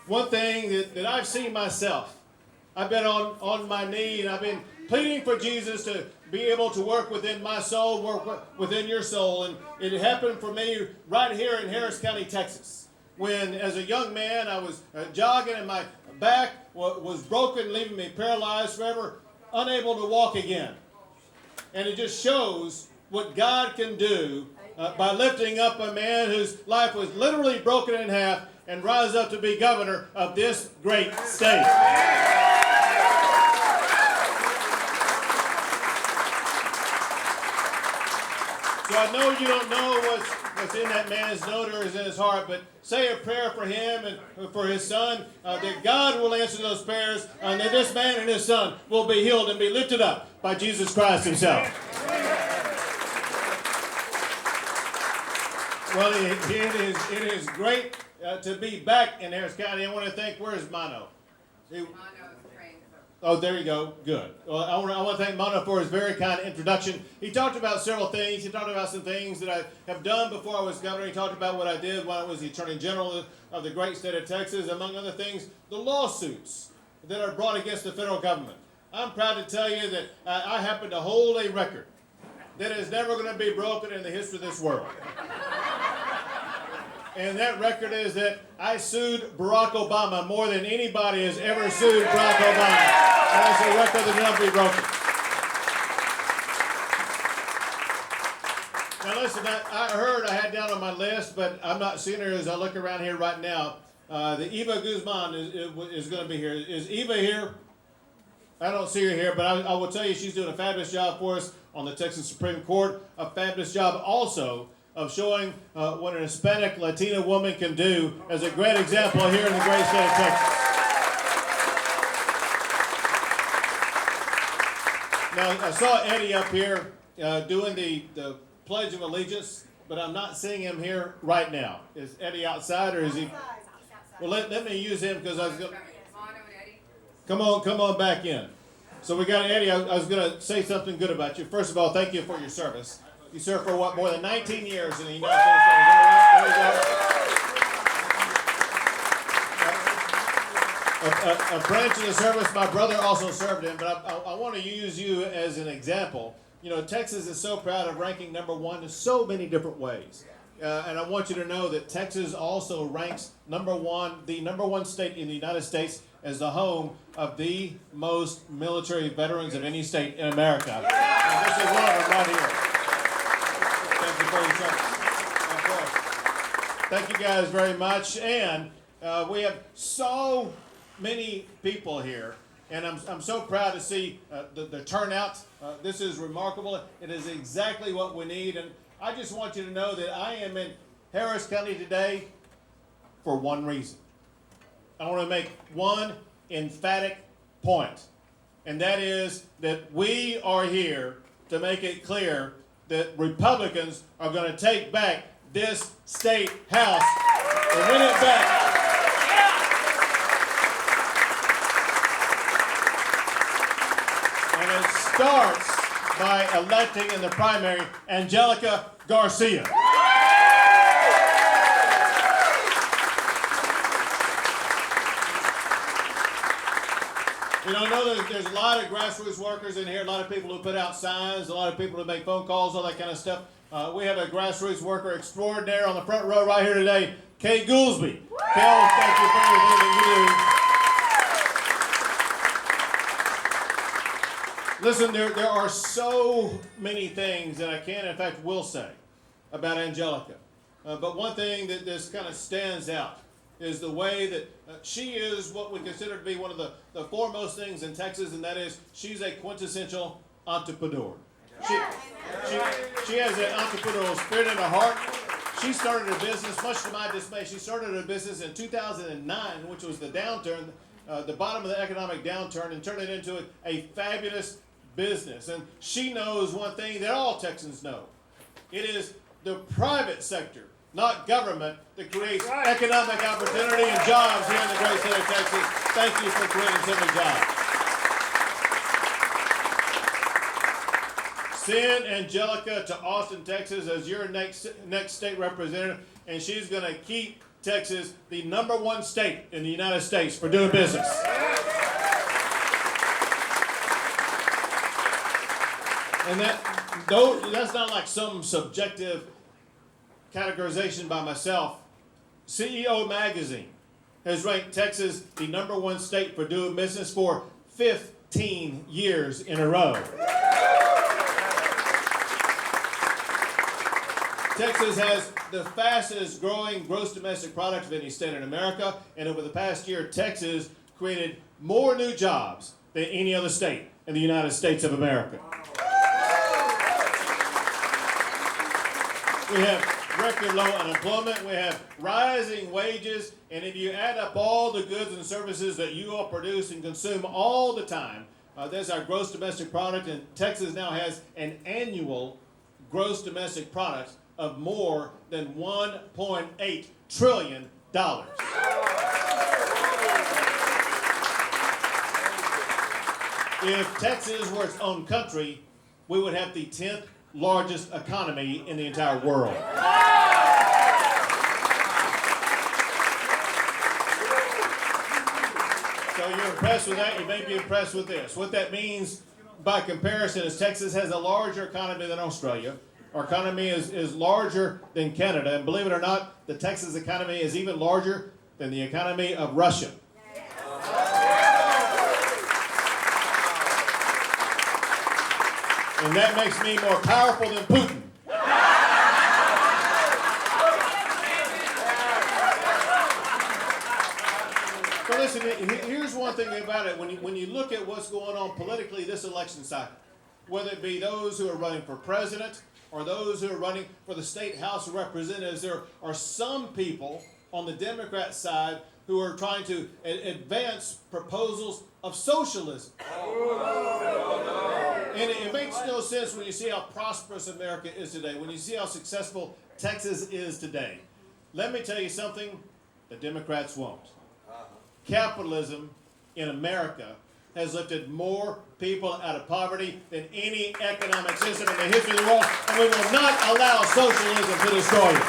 one thing that I've seen myself, I've been on my knee and I've been pleading for Jesus to be able to work within my soul, work within your soul. And it happened for me right here in Harris County, Texas, when as a young man I was jogging and my back was broken, leaving me paralyzed forever, unable to walk again. And it just shows what God can do by lifting up a man whose life was literally broken in half and rise up to be governor of this great state. So I know you don't know what's in that man's note or is in his heart, but say a prayer for him and for his son, that God will answer those prayers, and that this man and his son will be healed and be lifted up by Jesus Christ himself. Well, it is great to be back in Harris County. I want to thank, where's Mono? Oh, there you go. Good. Well, I want to thank Mono for his very kind introduction. He talked about several things. He talked about some things that I have done before I was governor. He talked about what I did when I was the Attorney General of the great state of Texas, among other things, the lawsuits that are brought against the federal government. I'm proud to tell you that I happen to hold a record that is never going to be broken in the history of this world. And that record is that I sued Barack Obama more than anybody has ever sued Barack Obama. And that's a record that will never be broken. Now listen, I heard I had down on my list, but I'm not seeing her as I look around here right now. The Eva Guzman is going to be here. Is Eva here? I don't see her here, but I will tell you she's doing a fabulous job for us on the Texas Supreme Court. A fabulous job also of showing what an Hispanic Latina woman can do as a great example here in the great state of Texas. Now, I saw Eddie up here doing the Pledge of Allegiance, but I'm not seeing him here right now. Is Eddie outside or is he? Well, let me use him because I was going to. Come on back in. So we got Eddie. I was going to say something good about you. First of all, thank you for your service. You served for what, more than 19 years in the United States. Is that right? There you go. A branch of the service my brother also served in, but I want to use you as an example. You know, Texas is so proud of ranking #1 in so many different ways. And I want you to know that Texas also ranks #1, the #1 state in the United States as the home of the most military veterans of any state in America. And this is one of them right here. Thank you guys very much, and we have so many people here, and I'm so proud to see the turnout. This is remarkable. It is exactly what we need, and I just want you to know that I am in Harris County today for one reason. I want to make one emphatic point, and that is that we are here to make it clear that Republicans are going to take back this state house and win it back. And it starts by electing in the primary Angelica Garcia. You know, I know there's a lot of grassroots workers in here, a lot of people who put out signs, a lot of people who make phone calls, all that kind of stuff. We have a grassroots worker extraordinaire on the front row right here today, Kay Goolsby. Kay, thank you for everything that you do. Listen, there are so many things that I can, in fact, will say about Angelica. But one thing that just kind of stands out is the way that she is what we consider to be one of the foremost things in Texas, and that is she's a quintessential entrepreneur. She has an entrepreneurial spirit in her heart. She started a business, much to my dismay, she started a business in 2009, which was the downturn, the bottom of the economic downturn, and turned it into a fabulous business. And she knows one thing that all Texans know. It is the private sector, not government, that creates economic opportunity and jobs here in the great state of Texas. Thank you for creating so many jobs. Send Angelica to Austin, Texas as your next state representative, and she's going to keep Texas the #1 state in the United States for doing business. And that's not like some subjective categorization by myself. CEO Magazine has ranked Texas the #1 state for doing business for 15 years in a row. Texas has the fastest growing gross domestic product of any state in America, and over the past year, Texas created more new jobs than any other state in the United States of America. We have record low unemployment, we have rising wages, and if you add up all the goods and services that you all produce and consume all the time, there's our gross domestic product, and Texas now has an annual gross domestic product of more than $1.8 trillion. If Texas were its own country, we would have the 10th largest economy in the entire world. So you're impressed with that, you may be impressed with this. What that means by comparison is Texas has a larger economy than Australia. Our economy is larger than Canada, and believe it or not, the Texas economy is even larger than the economy of Russia. And that makes me more powerful than Putin. So listen, here's one thing about it. When you look at what's going on politically this election cycle, whether it be those who are running for president or those who are running for the state House of Representatives, there are some people on the Democrat side who are trying to advance proposals of socialism. And it makes no sense when you see how prosperous America is today, when you see how successful Texas is today. Let me tell you something the Democrats won't. Capitalism in America has lifted more people out of poverty than any economic system in the history of the world, and we will not allow socialism to destroy it.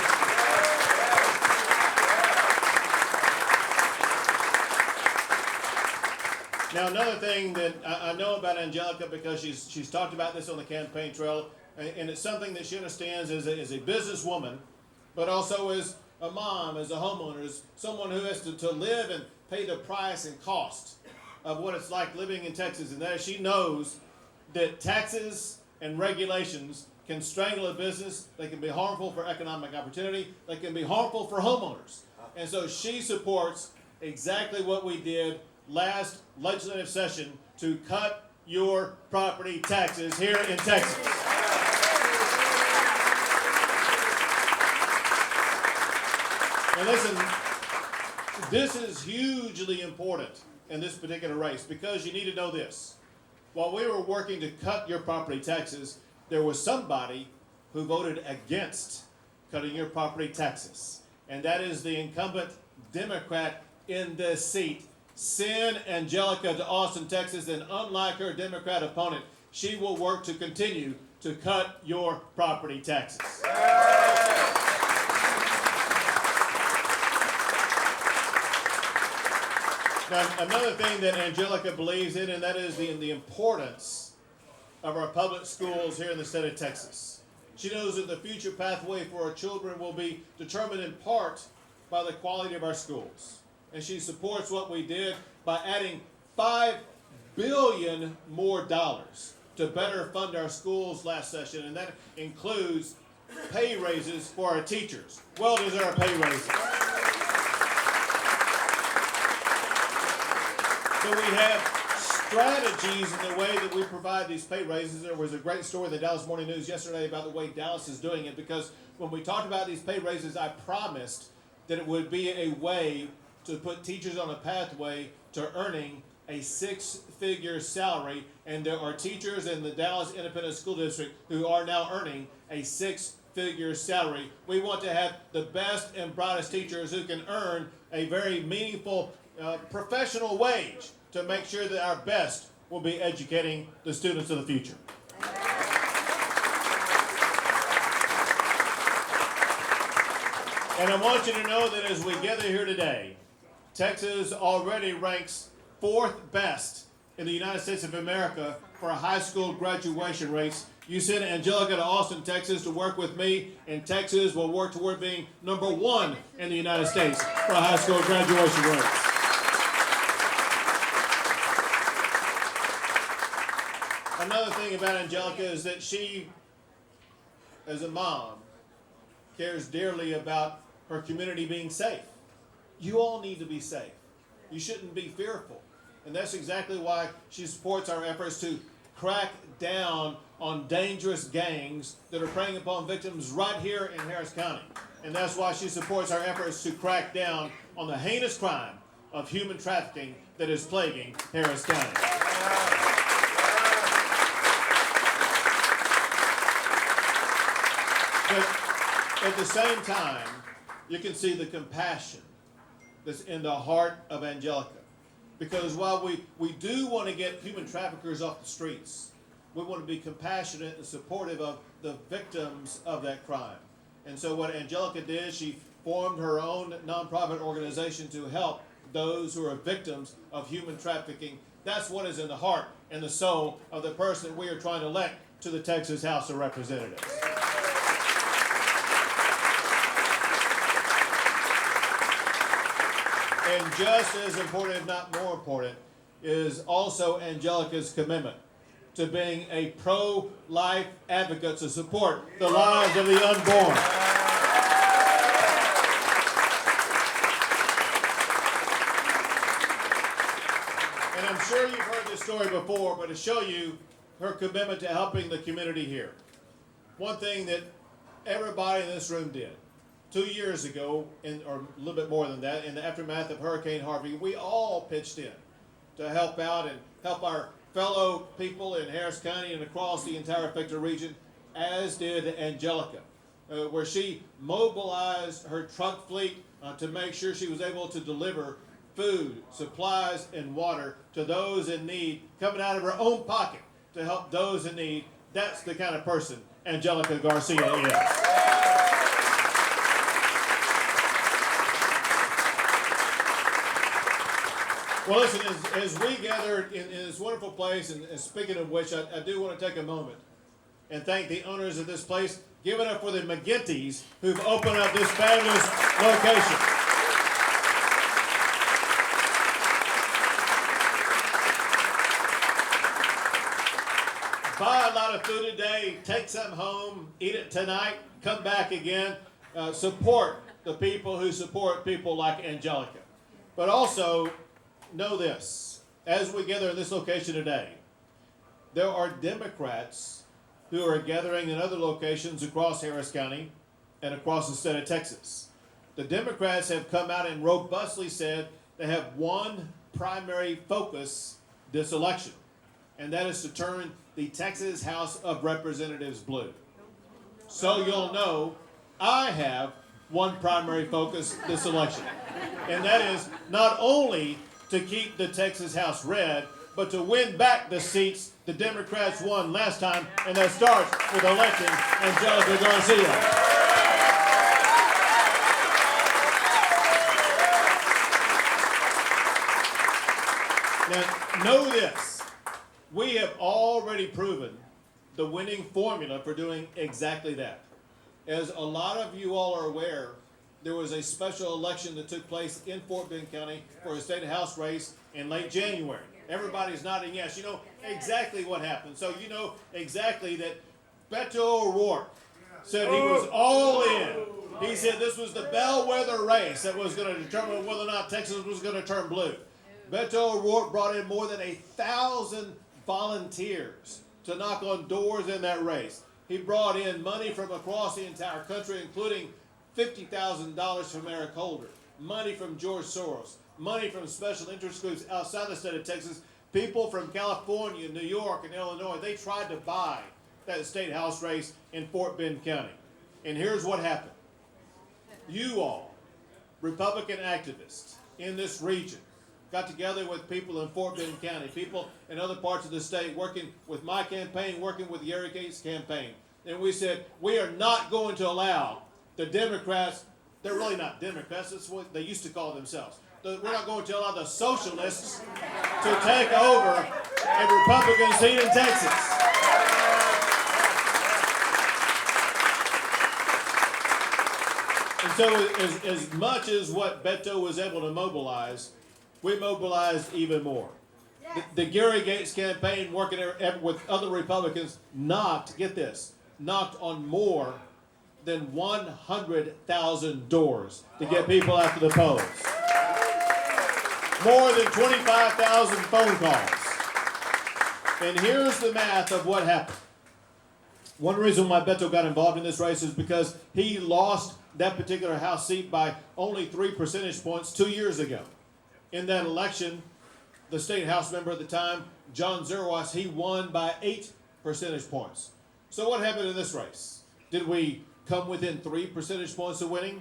Now, another thing that I know about Angelica, because she's talked about this on the campaign trail, and it's something that she understands as a businesswoman, but also as a mom, as a homeowner, as someone who has to live and pay the price and cost of what it's like living in Texas, and that she knows that taxes and regulations can strangle a business, they can be harmful for economic opportunity, they can be harmful for homeowners. And so she supports exactly what we did last legislative session to cut your property taxes here in Texas. And listen, this is hugely important in this particular race, because you need to know this. While we were working to cut your property taxes, there was somebody who voted against cutting your property taxes. And that is the incumbent Democrat in this seat. Send Angelica to Austin, Texas, and unlike her Democrat opponent, she will work to continue to cut your property taxes. Now, another thing that Angelica believes in, and that is the importance of our public schools here in the state of Texas. She knows that the future pathway for our children will be determined in part by the quality of our schools. And she supports what we did by adding $5 billion more to better fund our schools last session, and that includes pay raises for our teachers. Well-deserved pay raises. So we have strategies in the way that we provide these pay raises. There was a great story in the Dallas Morning News yesterday about the way Dallas is doing it, because when we talked about these pay raises, I promised that it would be a way to put teachers on a pathway to earning a six-figure salary, and there are teachers in the Dallas Independent School District who are now earning a six-figure salary. We want to have the best and brightest teachers who can earn a very meaningful professional wage to make sure that our best will be educating the students of the future. And I want you to know that as we gather here today, Texas already ranks 4th best in the United States of America for high school graduation rates. You sent Angelica to Austin, Texas to work with me, and Texas will work toward being number 1 in the United States for high school graduation rates. Another thing about Angelica is that she, as a mom, cares dearly about her community being safe. You all need to be safe. You shouldn't be fearful. And that's exactly why she supports our efforts to crack down on dangerous gangs that are preying upon victims right here in Harris County. And that's why she supports our efforts to crack down on the heinous crime of human trafficking that is plaguing Harris County. But at the same time, you can see the compassion that's in the heart of Angelica. Because while we do want to get human traffickers off the streets, we want to be compassionate and supportive of the victims of that crime. And so what Angelica did, she formed her own nonprofit organization to help those who are victims of human trafficking. That's what is in the heart and the soul of the person that we are trying to elect to the Texas House of Representatives. And just as important, if not more important, is also Angelica's commitment to being a pro-life advocate to support the lives of the unborn. And I'm sure you've heard this story before, but to show you her commitment to helping the community here. One thing that everybody in this room did. 2 years ago, or a little bit more than that, in the aftermath of Hurricane Harvey, we all pitched in to help out and help our fellow people in Harris County and across the entire affected region, as did Angelica, where she mobilized her truck fleet to make sure she was able to deliver food, supplies, and water to those in need, coming out of her own pocket to help those in need. That's the kind of person Angelica Garcia is. Well, listen, as we gather in this wonderful place, and speaking of which, I do want to take a moment and thank the owners of this place. Give it up for the McGinty's who've opened up this fabulous location. Buy a lot of food today, take some home, eat it tonight, come back again. Support the people who support people like Angelica. But also, know this, as we gather in this location today, there are Democrats who are gathering in other locations across Harris County and across the state of Texas. The Democrats have come out and robustly said they have one primary focus this election, and that is to turn the Texas House of Representatives blue. So you'll know, I have one primary focus this election, and that is not only to keep the Texas House red, but to win back the seats the Democrats won last time, and that starts with electing Angelica Garcia. Now, know this. We have already proven the winning formula for doing exactly that. As a lot of you all are aware, there was a special election that took place in Fort Bend County for a state house race in late January. Everybody's nodding yes. You know exactly what happened. So you know exactly that Beto O'Rourke said he was all in. He said this was the bellwether race that was going to determine whether or not Texas was going to turn blue. Beto O'Rourke brought in more than 1,000 volunteers to knock on doors in that race. He brought in money from across the entire country, including $50,000 from Eric Holder, money from George Soros, money from special interest groups outside the state of Texas, people from California, New York, and Illinois. They tried to buy that state house race in Fort Bend County. And here's what happened. You all, Republican activists in this region, got together with people in Fort Bend County, people in other parts of the state, working with my campaign, working with Gary Gates' campaign. And we said, we are not going to allow the Democrats They're really not Democrats. That's what they used to call themselves. We're not going to allow the socialists to take over a Republican seat in Texas. And so as much as what Beto was able to mobilize, we mobilized even more. The Gary Gates campaign, working with other Republicans, get this, knocked on more than 100,000 doors to get people out to the polls. More than 25,000 phone calls. And here's the math of what happened. One reason why Beto got involved in this race is because he lost that particular House seat by only 3 percentage points 2 years ago. In that election, the state House member at the time, John Zerwas, he won by 8 percentage points. So what happened in this race? Did we come within 3 percentage points of winning?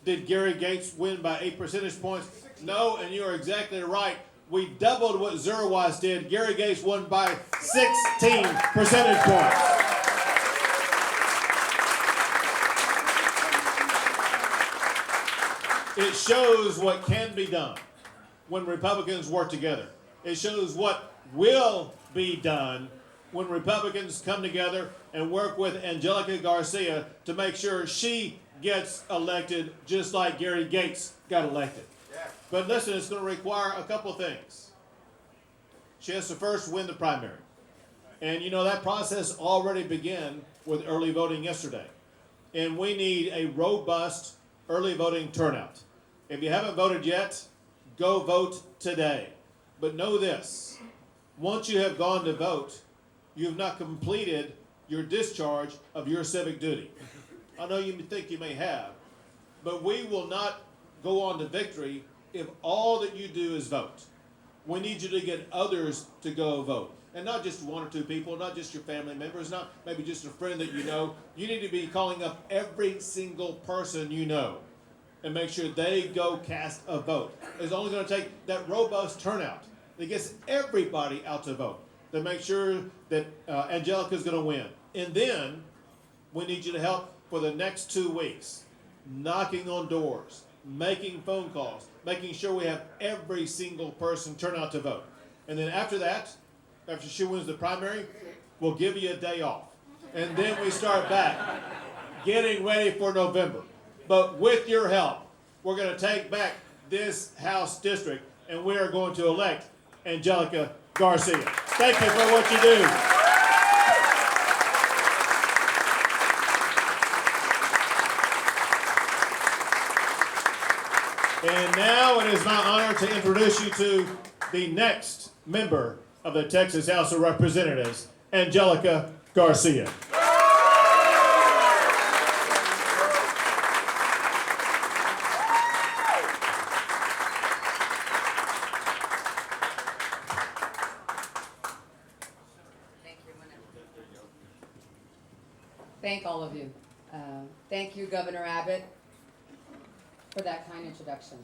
Did Gary Gates win by 8 percentage points? No, and you are exactly right. We doubled what Zerwas did. Gary Gates won by 16 percentage points. It shows what can be done when Republicans work together. It shows what will be done when Republicans come together and work with Angelica Garcia to make sure she gets elected just like Gary Gates got elected. But listen, it's going to require a couple things. She has to first win the primary. And you know, that process already began with early voting yesterday. And we need a robust early voting turnout. If you haven't voted yet, go vote today. But know this, once you have gone to vote, you have not completed your discharge of your civic duty. I know you think you may have, but we will not go on to victory if all that you do is vote. We need you to get others to go vote. And not just 1 or 2 people, not just your family members, not maybe just a friend that you know. You need to be calling up every single person you know and make sure they go cast a vote. It's only going to take that robust turnout that gets everybody out to vote to make sure that Angelica is going to win. And then we need you to help for the next 2 weeks, knocking on doors, making phone calls, making sure we have every single person turn out to vote. And then after that, after she wins the primary, we'll give you a day off. And then we start back getting ready for November. But with your help, we're going to take back this House district, and we are going to elect Angelica Garcia. Thank you for what you do. And now it is my honor to introduce you to the next member of the Texas House of Representatives, Angelica Garcia. Thank all of you. Thank you, Governor Abbott, for that kind introduction.